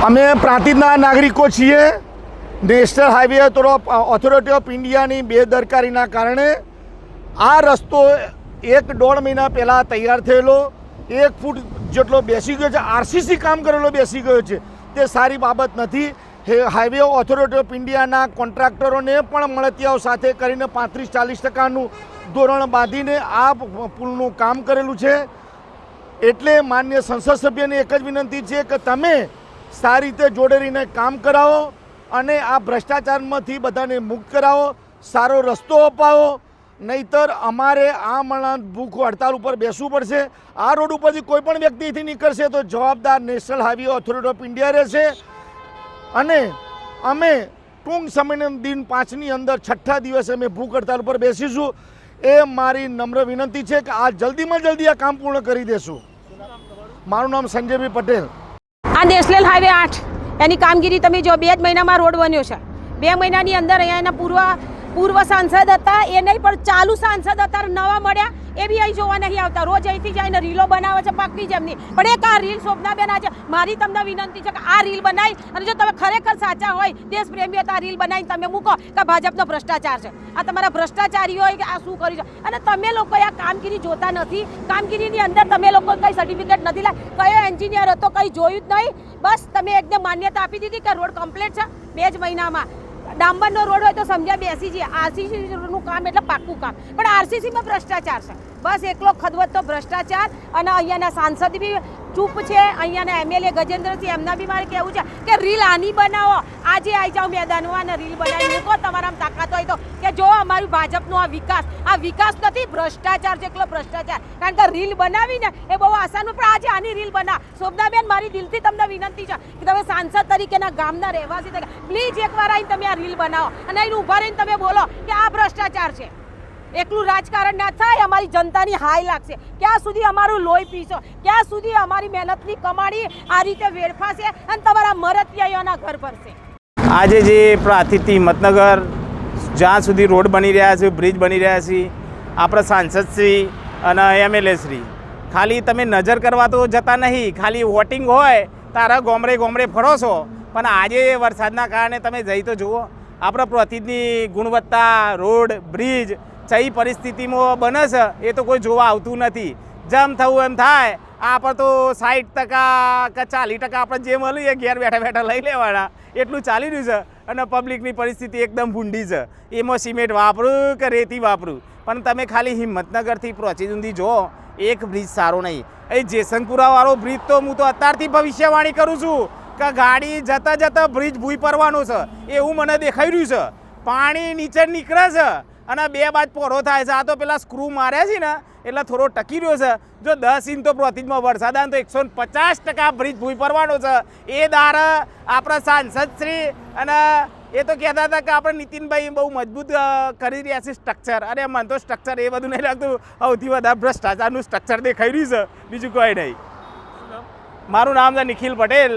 અમે પ્રાંતિજના નાગરિકો છીએ। નેશનલ હાઈવે ઓથોરિટી ઓફ ઇન્ડિયાની બેદરકારીના કારણે આ રસ્તો 1-1.5 મહિના પહેલાં તૈયાર થયેલો 1 ફૂટ જેટલો બેસી ગયો છે। આરસીસી કામ કરેલો બેસી ગયો છે, તે સારી બાબત નથી। હાઈવે ઓથોરિટી ઓફ ઇન્ડિયાના કોન્ટ્રાક્ટરોને પણ મળતિયાઓ સાથે કરીને 35-40% ધોરણ બાંધીને આ પુલનું કામ કરેલું છે। એટલે માન્ય સંસદ સભ્યને એક જ વિનંતી છે કે તમે સારી રીતે જોડે રહીને કામ કરાવો અને આ ભ્રષ્ટાચારમાંથી બધાને મુક્ત કરાવો, સારો રસ્તો અપાવો, નહીંતર અમારે આ ભૂખ હડતાલ ઉપર બેસવું પડશે। આ રોડ ઉપરથી કોઈ પણ વ્યક્તિથી નીકળશે તો જવાબદાર national highway authority of India રહેશે અને અમે ટૂંક સમયના દિન 5ની અંદર 6ઠ્ઠા દિવસે અમે ભૂખ હડતાલ ઉપર બેસીશું। એ મારી નમ્ર વિનંતી છે કે આ જલ્દીમાં જલ્દી આ કામ પૂર્ણ કરી દેશું। મારું નામ સંજયભાઈ પટેલ। આ નેશનલ હાઈવે 8 એની કામગીરી તમે જો 2 જ મહિનામાં રોડ બન્યો છે। 2 મહિનાની અંદર અહીંયાના પૂર્વ સાંસદ હતા, એ નહીં પણ ચાલુ સાંસદ અત્યારે નવા મળ્યા, એ બી અહીં જોવા નહીં આવતા। રોજ અહીંથી જઈને રીલો બનાવે છે પાકવી જેમની, પણ એક આ રીલ શોભનાબેન આજે મારી તમને વિનંતી છે કે આ રીલ બનાવી અને જો તમે ખરેખર સાચા હોય, દેશ પ્રેમી તો આ રીલ બનાવીને તમે મૂકો કે ભાજપનો ભ્રષ્ટાચાર છે, આ તમારા ભ્રષ્ટાચારીઓ હોય કે આ શું કર્યું છે। અને તમે લોકો આ કામગીરી જોતા નથી। કામગીરીની અંદર તમે લોકો કંઈ સર્ટિફિકેટ નથી લાવ્યા, કયો એન્જિનિયર હતો કંઈ જોયું જ નહીં, બસ તમે એકદમ માન્યતા આપી દીધી કે રોડ કમ્પ્લીટ છે 2 જ મહિનામાં। ડાંબરનો રોડ હોય તો સમજ્યા બેસી જઈએ, આરસીસીનું કામ એટલે પાક્કું કામ, પણ આરસીસીમાં ભ્રષ્ટાચાર છે, બસ એકલો ખદવતનો ભ્ષ્ટાચાર। અને અહીંયાના સાંસદ બી ચૂપ છે, અહીંયાના એમએલએ ગજેન્દ્રસિંહ એમના બી મારે કહેવું છે કે રીલ આની બનાવો, આજે આવી જાઓ મેદાનમાં અને રીલ બનાવી મૂકો તમારામાં તાકાત હોય તો, કે જો અમારું ભાજપનો આ વિકાસ નથી, ભ્રષ્ટાચાર જેટલો ભ્રષ્ટાચાર। કારણ કે રીલ બનાવીને એ બહુ આસાન, પણ આજે આની રીલ બનાવ। શોભનાબેન મારી દિલથી તમને વિનંતી છે કે તમે સાંસદ તરીકેના ગામના રહેવાસી તરીકે પ્લીઝ એકવાર આવીને તમે આ રીલ બનાવો અને અહીં ઊભા રહીને તમે બોલો કે આ ભ્રષ્ટાચાર છે। એકલું રાજકારણ ના થાય, અમારી જનતાની હાય લાગશે। ક્યાં સુધી અમારું લોહી પીશો, ક્યાં સુધી અમારી મહેનતની કમાણી આ રીતે વેડફાશે અને તમારા મરતિયાઓના ઘર ભરશે। આજે જે પ્રાંતિજથી હિંમતનગર જ્યાં સુધી રોડ બની રહ્યા છે, બ્રિજ બની રહ્યા છે, આપણા સાંસદશ્રી અને એમએલએ શ્રી ખાલી તમે નજર કરવા તો જતા નહીં, ખાલી વોટિંગ હોય તારા ગોમડે ફરો છો, પણ આજે વરસાદના કારણે તમે જઈ તો જુઓ આપણા પ્રાંતિજની ગુણવત્તા, રોડ, બ્રિજ કઈ પરિસ્થિતિમાં બને છે એ તો કોઈ જોવા આવતું નથી। જેમ થવું એમ થાય, આપણે તો 60% કે 40% આપણે જે મળીએ ઘેર બેઠા લઈ લેવાના, એટલું ચાલી રહ્યું છે। અને પબ્લિકની પરિસ્થિતિ એકદમ ભૂંડી છે, એમાં સિમેન્ટ વાપરું કે રેતી વાપરું, પણ તમે ખાલી હિંમતનગરથી પ્રાંતિજ સુધી જો એક બ્રિજ સારો નહીં। એ જેસંગપુરાવાળો બ્રિજ તો હું તો અત્યારથી ભવિષ્યવાણી કરું છું કે ગાડી જતા બ્રિજ ભૂઈ પડવાનું છે, એવું મને દેખાઈ રહ્યું છે। પાણી નીચે નીકળે છે અને 2 બાજ પોરો થાય છે। આ તો પેલા સ્ક્રૂ માર્યા છે ને એટલે થોડો ટકી રહ્યો છે। જો 10 ઇંચ તો પ્રાંતિજમાં વરસાદ આવે તો 150% બ્રિજ ભૂઈ પડવાનો છે। એ દાર આપણા સાંસદશ્રી અને એ તો કહેતા હતા કે આપણે નીતિનભાઈ બહુ મજબૂત કરી રહ્યા છે સ્ટ્રક્ચર। અરે મને તો સ્ટ્રક્ચર એ બધું નહીં લાગતું, સૌથી વધારે ભ્રષ્ટાચારનું સ્ટ્રક્ચર દેખાઈ રહ્યું છે, બીજું કોઈ નહીં। મારું નામ છે નિખિલ પટેલ।